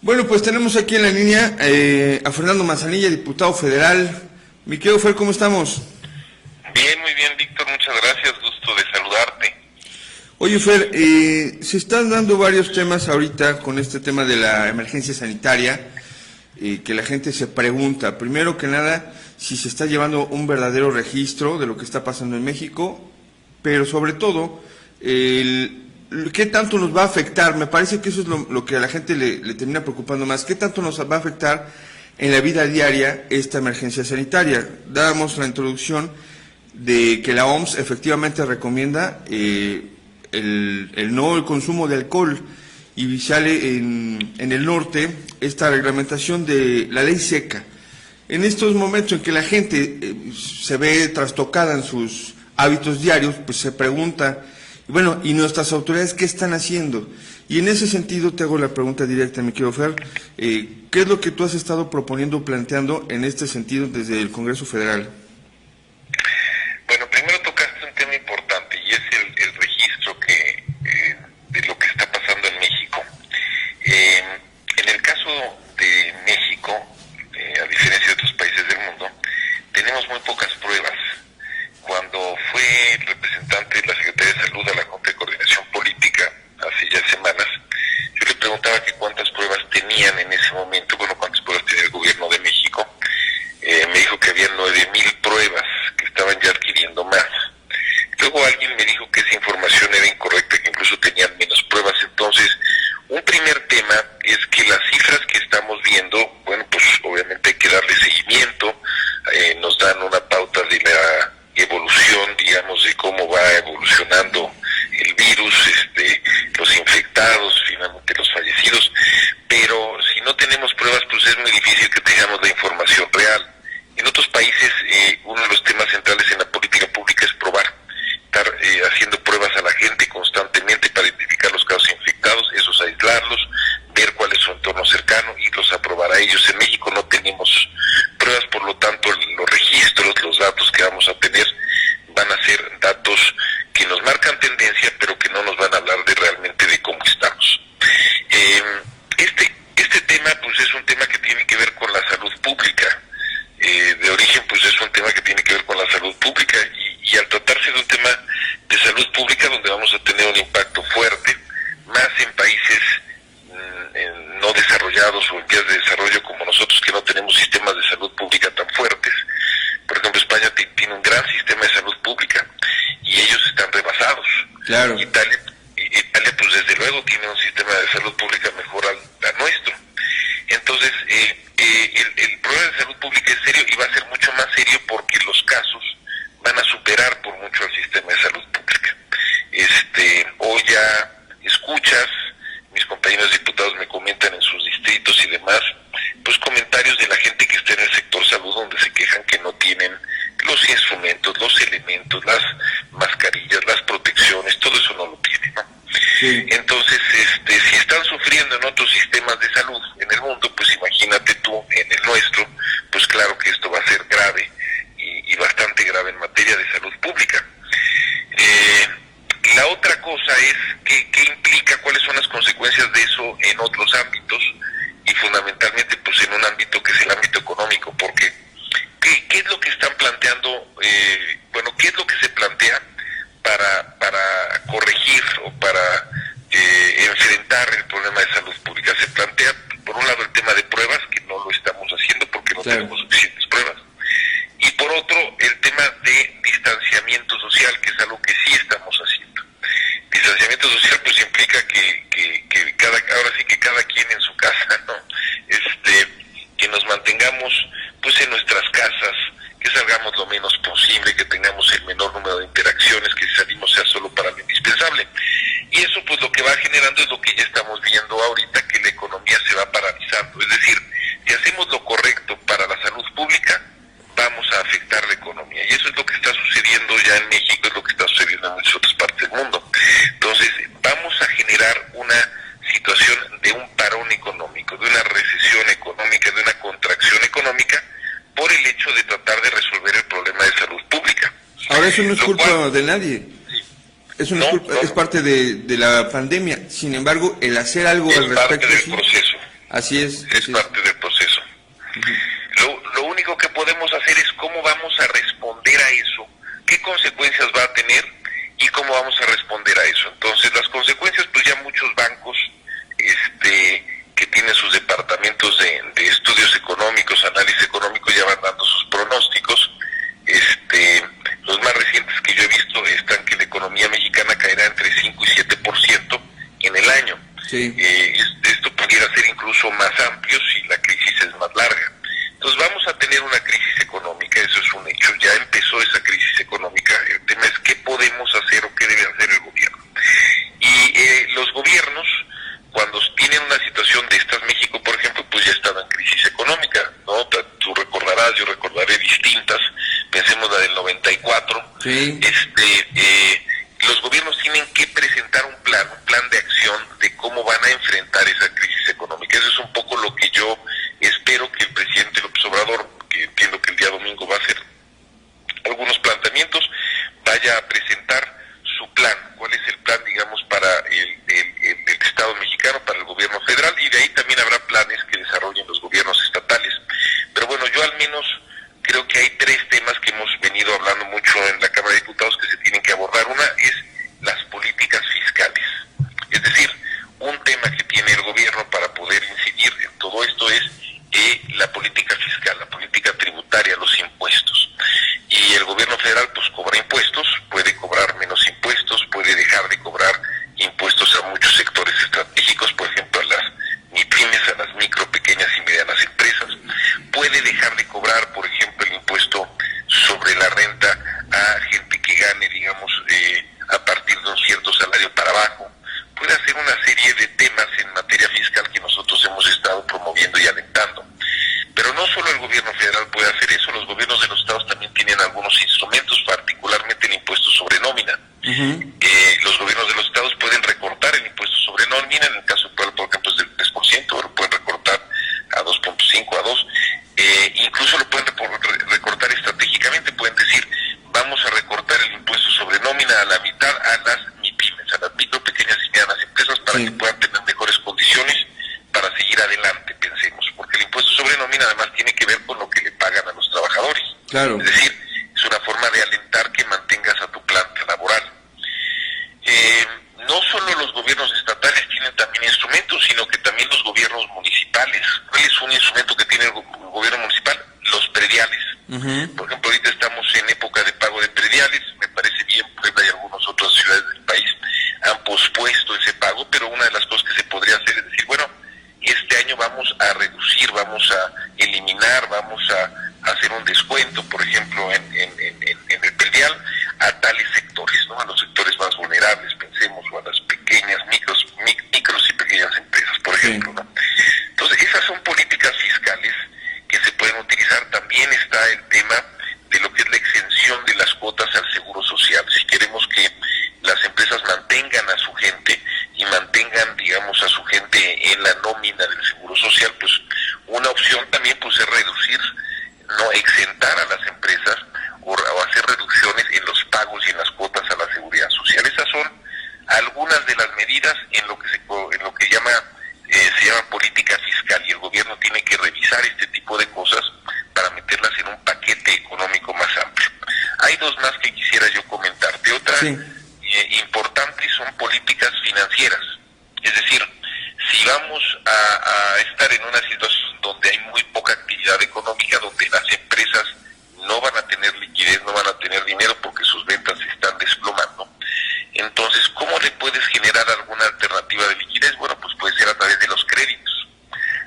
Bueno, pues tenemos aquí en la línea a Fernando Manzanilla, diputado federal. Mi querido Fer, ¿cómo estamos? Bien, muy bien, Víctor, muchas gracias, gusto de saludarte. Oye, Fer, se están dando varios temas ahorita con este tema de la emergencia sanitaria, que la gente se pregunta, primero que nada, si se está llevando un verdadero registro de lo que está pasando en México, pero sobre todo, ¿qué tanto nos va a afectar? Me parece que eso es lo que a la gente le termina preocupando más. ¿Qué tanto nos va a afectar en la vida diaria esta emergencia sanitaria? Dábamos la introducción de que la OMS efectivamente recomienda el consumo de alcohol, y sale en el norte esta reglamentación de la ley seca. En estos momentos en que la gente se ve trastocada en sus hábitos diarios, pues se pregunta, bueno, ¿y nuestras autoridades qué están haciendo? Y en ese sentido te hago la pregunta directa, mi querido Fer, ¿qué es lo que tú has estado proponiendo, planteando en este sentido desde el Congreso Federal? Bueno, primero tocaste un tema importante y es el registro de lo que está pasando en México. En el caso de México, a diferencia de otros países del mundo, tenemos muy pocas pruebas. Cuando fue el representante de la Secretaría de Salud a la Junta de Coordinación Política, hace ya semanas, yo le preguntaba que cuántas pruebas tenían en ese momento, cuántas pruebas tenía el gobierno de México. Me dijo que había 9,000 pruebas, que estaban ya adquiriendo más. Luego alguien me dijo que esa información era incorrecta, que incluso tenían menos pruebas. Entonces, un primer tema es que las cifras que estamos viendo, pues obviamente hay que darle seguimiento, nos dan una pauta de la evolución, digamos, de cómo va evolucionando el virus, los infectados, finalmente los fallecidos, pero si no tenemos pruebas, pues es muy difícil que tengamos la información real. En otros países, uno de los temas centrales en la política pública es probar, estar haciendo pruebas a la gente constantemente para identificar los casos infectados, esos aislarlos, ver cuál es su entorno cercano y los aprobar a ellos. En México no tenemos pruebas, por lo tanto los registros, los datos que vamos a tener van a ser datos que nos marcan tendencia, pero que no nos van a hablar realmente de cómo estamos. Este tema pues es un tema que tiene que ver con la salud pública. De origen pues es un tema que tiene que ver con la salud pública y al tratarse de un tema de salud pública donde vamos a tener un impacto fuerte, más en países no desarrollados o en vías de desarrollo como nosotros, que no tenemos sistemas de salud pública tan fuertes. Por ejemplo, España tiene un gran sistema de salud pública y ellos están rebasados. Claro. Italia pues desde luego tiene un sistema de salud pública mejor al nuestro. Entonces, el problema de salud pública es serio y va a ser mucho más serio porque los casos van a superar por mucho al sistema de salud pública. Hoy ya escuchas, mis compañeros diputados me comentan en sus distritos y demás, pues comentarios de la gente que está en el sector salud donde se quejan que no tienen los instrumentos, los elementos, las mascarillas, las protecciones, todo eso no lo tienen, ¿no? Sí. Entonces, si están sufriendo en otros sistemas de salud en el mundo, pues imagínate tú en el nuestro, pues claro que esto va a ser grave y bastante grave en materia de salud pública. La otra cosa es qué implica, cuáles son las consecuencias de eso en otros ámbitos y fundamentalmente pues en un ámbito que es el ámbito económico, porque ¿qué es lo que están planteando? ¿Qué es lo que se plantea para corregir o para enfrentar el problema de salud pública? Se plantea, por un lado, el tema de pruebas, que no lo estamos haciendo porque no tenemos suficientes pruebas, y por otro, el tema de distanciamiento social, que es algo que sí estamos haciendo. Distanciamiento social pues implica que ahora sí que cada quien en su casa, ¿no? Que nos mantengamos pues en nuestras casas, que salgamos lo menos posible, que tengamos el menor número de interacciones, que si salimos sea solo para lo indispensable. Y eso pues lo que va generando es lo que ya estamos viendo ahorita, que la economía se va paralizando. Es decir, si hacemos lo correcto para la salud pública, vamos a afectar la economía. Y eso es lo que está sucediendo ya en México, es lo que está sucediendo en muchas otras partes del mundo. Entonces, vamos a generar una situación de un parón económico, de una recesión económica, de eso no es Lo culpa cual, de nadie. sí, Eso no es culpa, es parte de la pandemia. Sin embargo, el hacer algo al es parte respecto, del sí. proceso. Así es. Es parte del proceso. Lo único que podemos hacer es cómo vamos a responder a eso, qué consecuencias va a tener y cómo vamos a responder a eso. Entonces, las consecuencias, pues ya muchos bancos que tienen sus departamentos de estudios económicos, análisis económico, ya van dando sus pronósticos. Los más recientes que yo he visto están que la economía mexicana caerá entre 5 y 7% en el año. Sí. Esto pudiera ser incluso más amplio si la crisis es más larga. Entonces vamos a tener una crisis económica, eso es un hecho. Ya empezó esa crisis económica. El tema es qué podemos hacer o qué debe hacer el gobierno. Y los gobiernos, cuando tienen una situación de estas, México, por ejemplo, pues ya estaba en crisis económica, ¿no? Tú recordarás, yo recordaré distintas. Pensemos la del 94. Sí. Los gobiernos tienen que presentar un plan de acción de cómo van a enfrentar esa crisis económica. Eso es un poco lo que yo espero que el presidente López Obrador, que entiendo que el día domingo va a hacer algunos planteamientos, vaya a presentar su plan. ¿Cuál es el plan, digamos, para el Estado mexicano, para el gobierno federal? Y de ahí también habrá planes que desarrollen los gobiernos estatales. Pero bueno, yo al menos creo que hay tres temas que hemos venido hablando mucho en la Cámara de Diputados que se tienen que abordar. Una es las políticas fiscales. Es decir, un tema que tiene el gobierno para poder incidir en todo esto es la política fiscal, la política tributaria, los impuestos. Y el gobierno federal pues cobra impuestos, puede cobrar menos impuestos, puede dejar de cobrar impuestos a muchos sectores estratégicos, por ejemplo a las MIPYMES, a las micro, pequeñas y medianas empresas. Puede dejar de cobrar, por ejemplo, el impuesto sobre la renta a gente que gane, digamos, a partir de un cierto salario para abajo. Puede hacer una serie de temas en materia fiscal que nosotros hemos estado promoviendo y alentando. Pero no solo el gobierno federal puede hacer eso, los gobiernos de los estados también tienen algunos instrumentos, particularmente el impuesto sobre nómina. Los gobiernos de los estados pueden recortar el impuesto sobre nómina, en el caso actual, por ejemplo, es del 3%, ahora pueden recortar a 2.5, a 2. Incluso lo pueden recortar estratégicamente, pueden decir, vamos a recortar el impuesto sobre nómina a la mitad a las MIPYMES, a las micro, pequeñas y medianas empresas, para que puedan tener mejores condiciones para seguir adelante, pensemos, porque el impuesto sobre nómina además tiene que ver con lo que le pagan a los trabajadores. Claro. Es decir, es una forma de alentar que mantengas a tu planta laboral. No solo los gobiernos estatales tienen también instrumentos, sino que también los gobiernos municipales. ¿Cuál es un instrumento que tiene el gobierno municipal? Los prediales. Por ejemplo, ahorita estamos en época de pago de prediales, me parece bien, Puebla y algunas otras ciudades del país han pospuesto ese pago, pero una de las cosas que se podría hacer es decir, bueno, este año vamos a reducir, vamos a eliminar, vamos a hacer un descuento, por ejemplo, en el predial a tales sectores, ¿no? A los sectores más vulnerables, pensemos, o a las pequeñas, micros y pequeñas empresas, por ejemplo, ¿no? Entonces, esas son políticas fiscales que se pueden utilizar. También está el tema de lo que es la exención de las cuotas al seguro social. Si queremos que las empresas mantengan a su gente y mantengan, digamos, a su gente en la nómina del seguro social, pues una opción también pues es reducir, no exentar a las empresas o hacer reducciones en los pagos y en las cuotas a la seguridad social. Esas son algunas de las medidas en lo que se llama política fiscal, y el gobierno tiene que revisar este tipo de cosas para meterlas en un paquete económico más amplio. Hay dos más que quisiera yo comentarte. Otra importante son políticas financieras. Es decir, si vamos a estar en una situación donde hay muy poca actividad económica, donde las empresas no van a tener liquidez, no van a tener dinero porque sus ventas se están desplomando, entonces, ¿cómo le puedes generar alguna alternativa de liquidez? Bueno, pues puede ser a través de los créditos.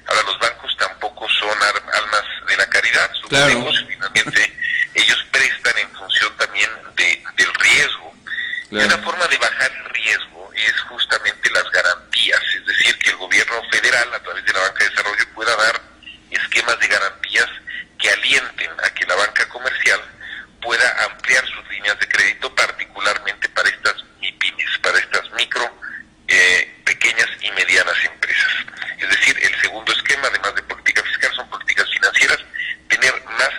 Ahora, los bancos tampoco son almas de la caridad, sus negocios, finalmente, ellos prestan en función también del riesgo. Claro. Y una forma de bajar el riesgo es justamente las garantías, es decir, que el gobierno federal, a través de la banca de desarrollo, pueda dar esquemas de garantías que alienten a que la banca comercial pueda ampliar sus líneas de crédito, particularmente para estas MIPYMES, para estas micro, pequeñas y medianas empresas. Es decir, el segundo esquema, además de política fiscal, son políticas financieras, tener más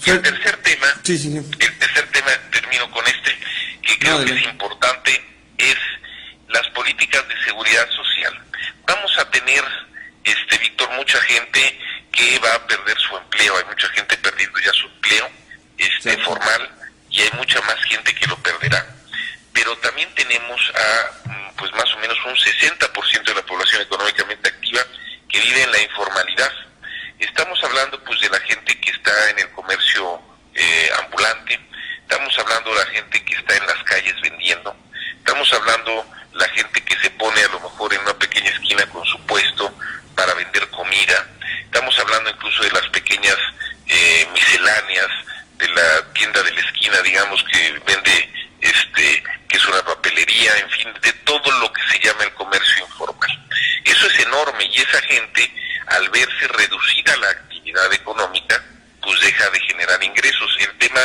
Y el tercer tema, Sí. el tercer tema, termino con este, que creo que es importante, es las políticas de seguridad social. Vamos a tener, Víctor, mucha gente que va a perder su empleo, hay mucha gente perdiendo ya su empleo formal, y hay mucha más gente que lo perderá. Pero también tenemos a pues más o menos un 60% de la población económicamente activa que vive en la informalidad. Estamos hablando pues de la gente que está en el comercio ambulante, estamos hablando de la gente que está en las calles vendiendo, estamos hablando de la gente que se pone a lo mejor en una pequeña esquina con su puesto para vender comida, estamos hablando incluso de las pequeñas misceláneas, de la tienda de la esquina, digamos, que vende que es una papelería, en fin, de todo lo que se llama el comercio informal. Eso es enorme, y esa gente, al verse reducida la actividad económica, pues deja de generar ingresos. El tema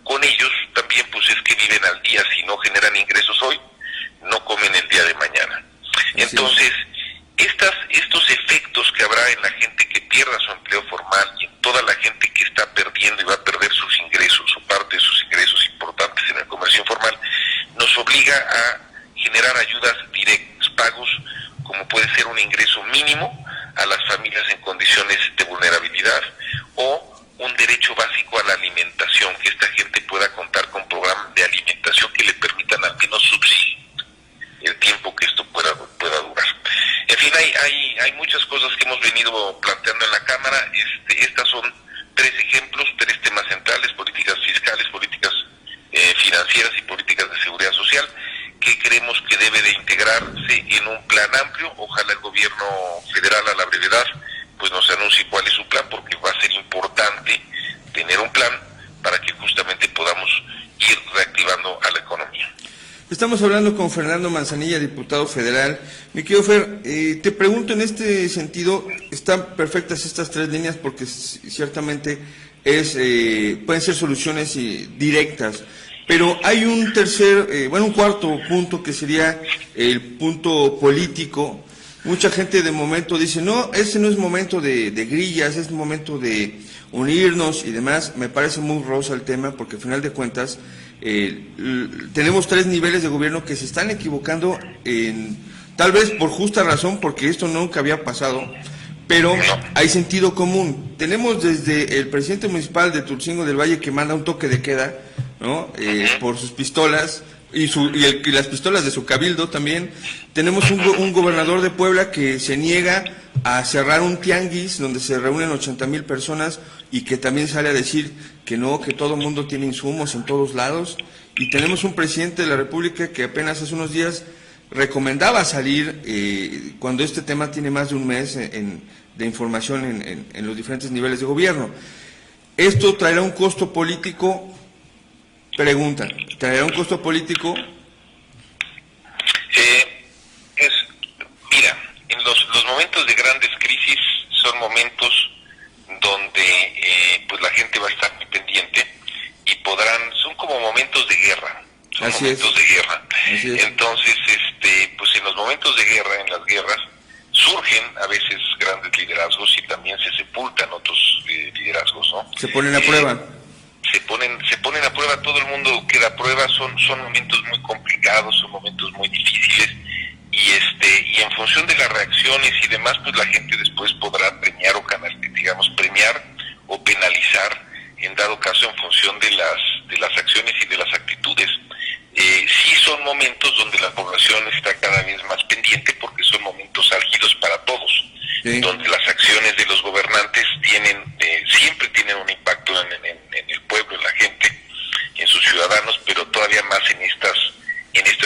con ellos también pues es que viven al día. Si no generan ingresos hoy, no comen el día de mañana. Entonces, estos efectos que habrá en la gente que pierda su empleo formal y en toda la gente que está perdiendo y va a perder sus ingresos o parte de sus ingresos importantes en el comercio informal, nos obliga a generar ayudas directas, pagos como puede ser un ingreso mínimo a las familias en condiciones de vulnerabilidad, o un derecho básico a la alimentación, que esta gente pueda contar con programas de alimentación que le permitan al menos subsistir el tiempo que esto pueda durar. En fin, hay muchas cosas que hemos venido planteando en la Cámara. Estas son tres ejemplos, tres temas centrales: políticas fiscales, políticas financieras y políticas de seguridad social, que creemos que debe de integrarse en un plan amplio. Ojalá el gobierno federal a la brevedad pues nos anuncie cuál es su plan, porque va a ser importante tener un plan para que justamente podamos ir reactivando a la economía. Estamos hablando con Fernando Manzanilla, diputado federal. Mi querido Fer, te pregunto en este sentido, están perfectas estas tres líneas porque ciertamente pueden ser soluciones directas, pero hay un un cuarto punto que sería el punto político. Mucha gente de momento dice, no, ese no es momento de grillas, es momento de unirnos y demás. Me parece muy rosa el tema porque al final de cuentas tenemos tres niveles de gobierno que se están equivocando, tal vez por justa razón, porque esto nunca había pasado, pero hay sentido común. Tenemos desde el presidente municipal de Tulcingo del Valle, que manda un toque de queda, ¿no? Por sus pistolas y las pistolas de su cabildo también. Tenemos un gobernador de Puebla que se niega a cerrar un tianguis donde se reúnen 80,000 personas y que también sale a decir que no, que todo el mundo tiene insumos en todos lados. Y tenemos un presidente de la República que apenas hace unos días recomendaba salir cuando este tema tiene más de un mes de información en los diferentes niveles de gobierno. ¿Esto traerá un costo político? Pregunta, ¿traerá un costo político? Mira, en los momentos de grandes crisis son momentos donde pues la gente va a estar muy pendiente y son como momentos de guerra. Así es. Entonces, pues en los momentos de guerra, en las guerras, surgen a veces grandes liderazgos y también se sepultan otros liderazgos, ¿no? Se ponen a prueba. Se ponen a prueba, todo el mundo queda a prueba, son momentos muy complicados, son momentos muy difíciles, y en función de las reacciones y demás, pues la gente después podrá premiar o penalizar, en dado caso en función de las acciones y de las actitudes. Sí son momentos donde la población está cada vez más pendiente, porque son momentos álgidos para todos, sí, donde las acciones de los gobernantes siempre tienen un impacto en el pueblo, en la gente, en sus ciudadanos, pero todavía más en estas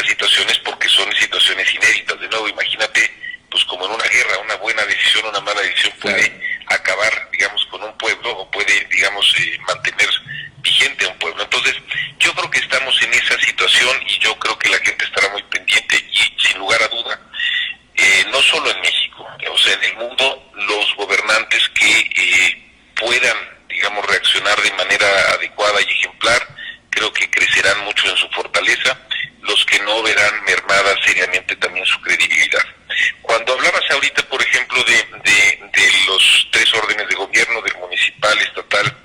situaciones, porque son situaciones inéditas. De nuevo, imagínate, pues como en una guerra, una buena decisión, una mala decisión puede acabar, digamos, con un pueblo, o puede, digamos, mantener vigente a un pueblo. Entonces, yo creo que estamos en esa situación, y yo creo que la gente estará muy pendiente, y sin lugar a duda, no solo en México, o sea, en el mundo, los gobernantes que puedan, digamos, reaccionar de manera adecuada y ejemplar, creo que crecerán mucho en su fortaleza. Los que no, verán mermada seriamente también su credibilidad. Cuando hablabas ahorita, por ejemplo, de los tres órdenes de gobierno, del municipal, estatal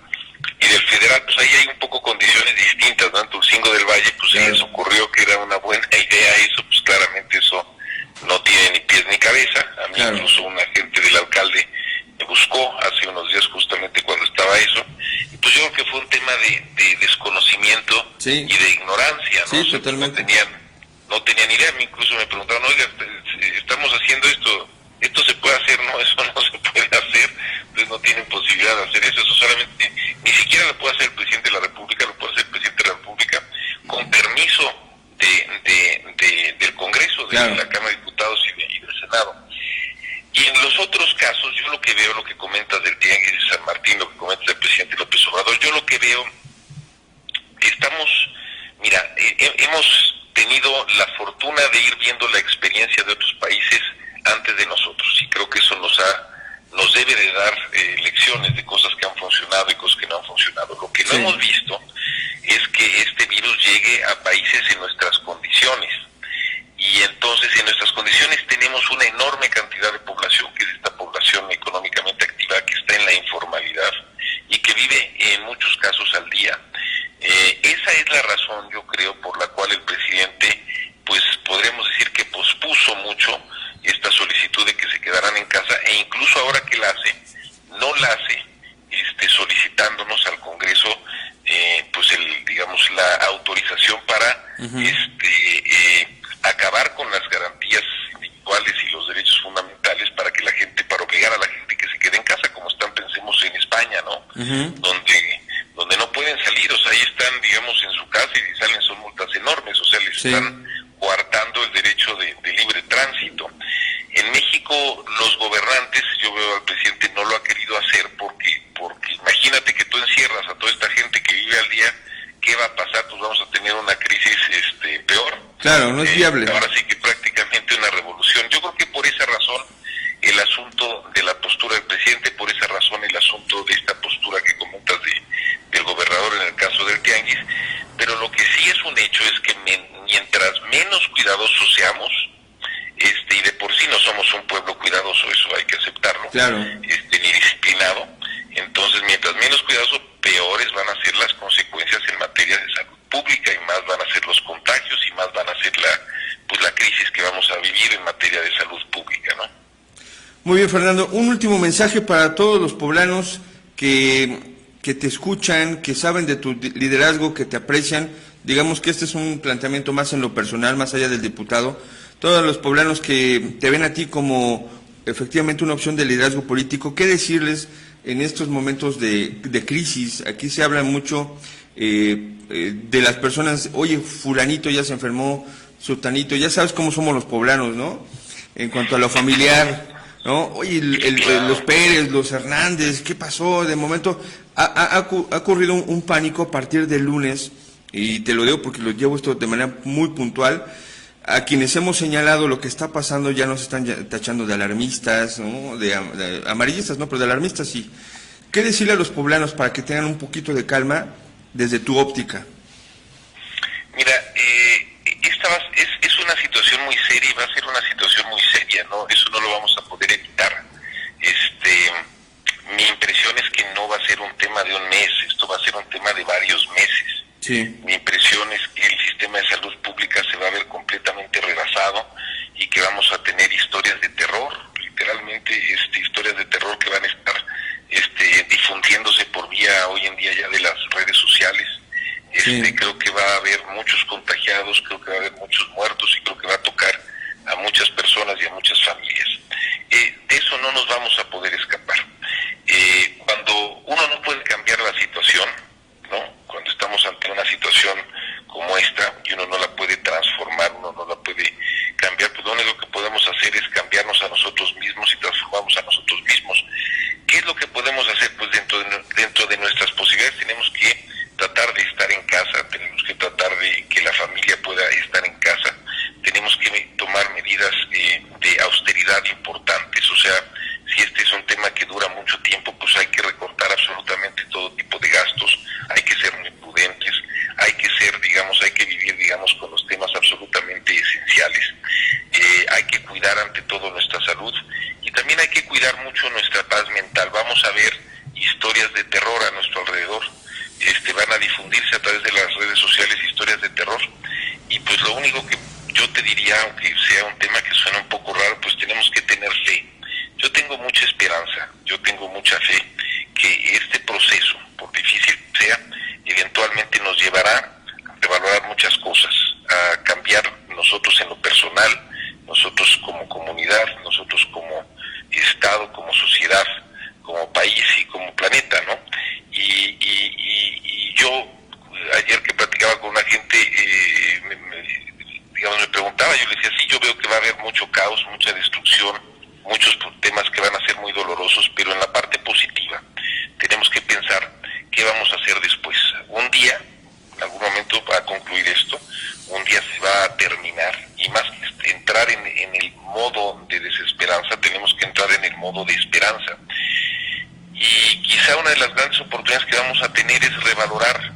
y del federal, pues ahí hay un poco condiciones distintas, ¿no? En Tulcingo del Valle, pues se les ocurrió que era una buena idea eso, pues claramente eso no tiene ni pies ni cabeza. A mí incluso un agente del alcalde me buscó hace unos días justamente cuando estaba eso, y pues yo creo que fue un tema de desconocimiento y de ignorancia, ¿no? Sí, o sea, totalmente. No tenían idea. A mí incluso me preguntaron, oiga, estamos haciendo esto se puede hacer, no, eso no se puede hacer, entonces no tienen posibilidad de hacer eso solamente, ni siquiera lo puede hacer el presidente de la República, lo puede hacer el presidente de la República con permiso del Congreso, de la Cámara de Diputados y del Senado. Y en los otros casos, yo lo que veo, lo que comentas del Tianguis de San Martín, lo que comentas del presidente López Obrador, yo lo que veo, hemos tenido la fortuna de ir viendo la experiencia de otros países antes de nosotros, y creo que eso nos debe de dar lecciones de cosas que han funcionado y cosas que no han funcionado. Lo que no hemos visto es que este virus llegue a países en nuestras condiciones, y entonces en nuestras condiciones tenemos una enorme cantidad de población, que es esta población económicamente activa, que está en la informalidad y que vive en muchos casos al día. Esa es la razón, yo creo, por la cual el presidente, pues podremos decir que pospuso mucho esta solicitud de que se quedaran en casa, e incluso ahora que la hace, no la hace solicitándonos al Congreso la autorización para acabar con las garantías individuales y los derechos fundamentales para obligar a la gente que se quede en casa, como pensemos en España, ¿no? Donde no pueden salir, o sea, ahí están, digamos, en su casa, y si salen son multas enormes, o sea, les están coartando el derecho de libre tránsito. En México, los gobernantes, yo veo al presidente, no lo ha querido hacer porque imagínate que tú encierras a toda esta gente que vive al día, ¿qué va a pasar? Pues vamos a tener una crisis peor. Claro, no es viable. Ahora sí que prácticamente una revolución. Yo creo que por esa razón el asunto de la postura del presidente, por esa razón el asunto de esta postura que comentas del gobernador en el caso del Tianguis, pero lo que sí es un hecho es que mientras menos cuidadosos seamos, y de por sí no somos un pueblo cuidadoso, eso hay que aceptarlo, ni disciplinado, entonces mientras menos cuidadoso, peores van a ser las consecuencias en materia de salud pública, y más van a ser los contagios, y más van a ser la crisis que vamos a vivir en materia de salud pública, ¿no? Muy bien, Fernando, un último mensaje para todos los poblanos que te escuchan, que saben de tu liderazgo, que te aprecian. Digamos que este es un planteamiento más en lo personal, más allá del diputado. Todos los poblanos que te ven a ti como efectivamente una opción de liderazgo político, ¿qué decirles en estos momentos de crisis? Aquí se habla mucho de las personas, oye, fulanito ya se enfermó, sutanito, ya sabes cómo somos los poblanos, ¿no? En cuanto a lo familiar, ¿no? Oye, los Pérez, los Hernández, ¿qué pasó? De momento ha ocurrido un pánico a partir del lunes, y te lo digo porque lo llevo esto de manera muy puntual. A quienes hemos señalado lo que está pasando ya nos están tachando de alarmistas, ¿no? De amarillistas, no, pero de alarmistas sí. ¿Qué decirle a los poblanos para que tengan un poquito de calma desde tu óptica? Mira, es una situación muy seria, y va a ser una situación muy seria, ¿no? Eso no lo vamos a poder evitar. Mi impresión es que no va a ser un tema de un mes, esto va a ser un tema de varios meses. Sí. Mi impresión es que el sistema de salud pública se va a ver completamente rebasado, y que vamos a tener historias de terror, literalmente historias de terror que van a estar difundiéndose por vía hoy en día ya de las redes sociales. Creo que va a haber muchos contagiados, creo que va a haber muchos muertos, y creo que va a tocar a muchas personas y a muchas familias. De eso no nos vamos a poder escapar. Cuando uno no puede cambiar la situación, ¿no? Cuando estamos ante una situación como esta y uno no la puede transformar, uno no la puede cambiar, pues lo único que podemos hacer es cambiarnos a nosotros mismos y transformarnos a nosotros mismos. ¿Qué es lo que podemos hacer? Pues dentro de nuestras posibilidades tenemos que tratar de estar en casa, tenemos que tratar de que la familia pueda estar en casa, tenemos que tomar medidas de austeridad importantes. O sea, si este es un tema que dura mucho tiempo, pues hay que recortar absolutamente todo tipo de gastos, hay que ser muy prudentes, hay que vivir, con los temas absolutamente esenciales. Hay que cuidar ante todo nuestra salud, y también hay que cuidar mucho nuestra paz mental. Vamos a ver historias de terror a nuestro alrededor, van ayer que platicaba con una gente, me preguntaba, yo le decía, sí, yo veo que va a haber mucho caos, mucha destrucción, muchos temas que van a ser muy dolorosos, pero en la parte positiva tenemos que pensar qué vamos a hacer después. Un día, en algún momento va a concluir esto, un día se va a terminar, y más que entrar en el modo de desesperanza, tenemos que entrar en el modo de esperanza. Y quizá una de las grandes oportunidades que vamos a tener es revalorar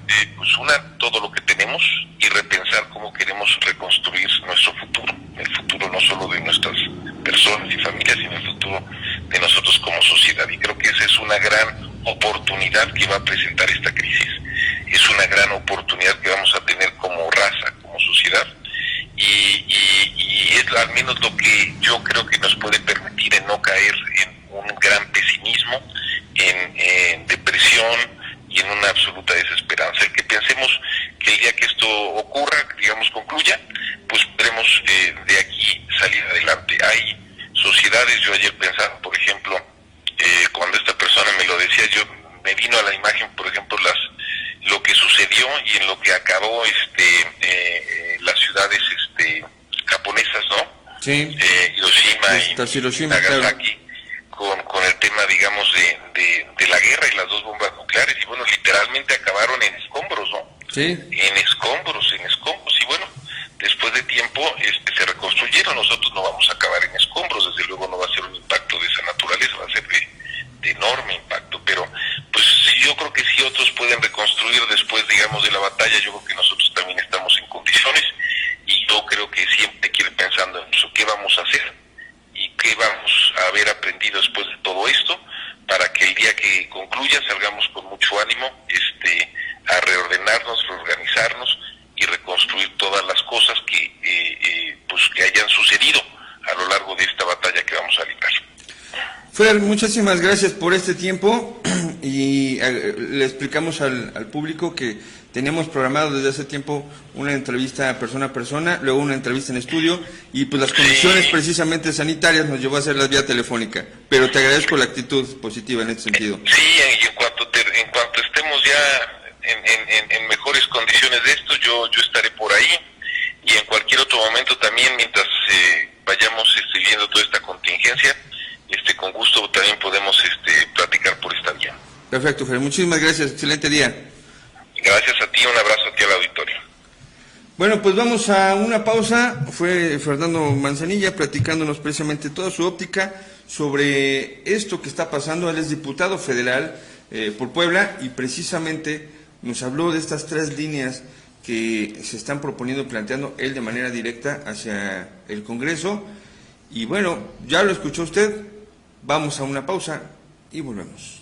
todo lo que tenemos y repensar cómo queremos reconstruir nuestro futuro, el futuro no solo de nuestras personas y familias, sino el futuro de nosotros como sociedad. Y creo que esa es una gran oportunidad que va a presentar esta crisis, es una gran oportunidad que vamos a tener como raza, como sociedad, y es al menos lo que yo creo que nos puede permitir en no caer en un gran pesimismo, en depresión y en una absoluta desesperanza. El que pensemos que el día que esto ocurra, digamos, concluya, pues podremos de aquí salir adelante. Hay sociedades, yo ayer pensaba, por ejemplo, cuando esta persona me lo decía, yo me vino a la imagen, por ejemplo, lo que sucedió y en lo que acabó las ciudades japonesas, ¿no? Sí. Hiroshima y Nagasaki, claro. con el tema, digamos, de la guerra y las dos bombas nucleares, y bueno, literalmente acabaron en escombros, ¿no? Sí. En escombros, y bueno, después de tiempo se reconstruyeron. Nosotros no vamos a acabar en escombros, desde luego no va a ser un impacto de esa naturaleza, va a ser de enorme impacto, pero pues yo creo que si otros pueden reconstruir después, digamos, de la batalla, yo creo que nosotros también estamos en condiciones, y yo creo que siempre quiero ir pensando en eso, qué vamos a hacer y qué vamos a haber aprendido después de todo esto, para que el día que concluya salgamos con mucho ánimo a reordenarnos, reorganizarnos y reconstruir todas las cosas que hayan sucedido a lo largo de esta batalla que vamos a librar. Fer, muchísimas gracias por este tiempo, y le explicamos al público que teníamos programado desde hace tiempo una entrevista persona a persona, luego una entrevista en estudio, y pues las condiciones precisamente sanitarias nos llevó a hacer la vía telefónica, pero te agradezco la actitud positiva en este sentido. Sí, y en cuanto estemos ya en mejores condiciones de esto, yo estaré por ahí, y en cualquier otro momento también, mientras vayamos viendo toda esta contingencia, con gusto también podemos platicar por esta vía. Perfecto, Fer, muchísimas gracias, excelente día. Gracias a ti, un abrazo a ti al auditorio. Bueno, pues vamos a una pausa. Fue Fernando Manzanilla platicándonos precisamente toda su óptica sobre esto que está pasando. Él es diputado federal por Puebla, y precisamente nos habló de estas 3 líneas que se están proponiendo, planteando él de manera directa hacia el Congreso. Y bueno, ya lo escuchó usted, vamos a una pausa y volvemos.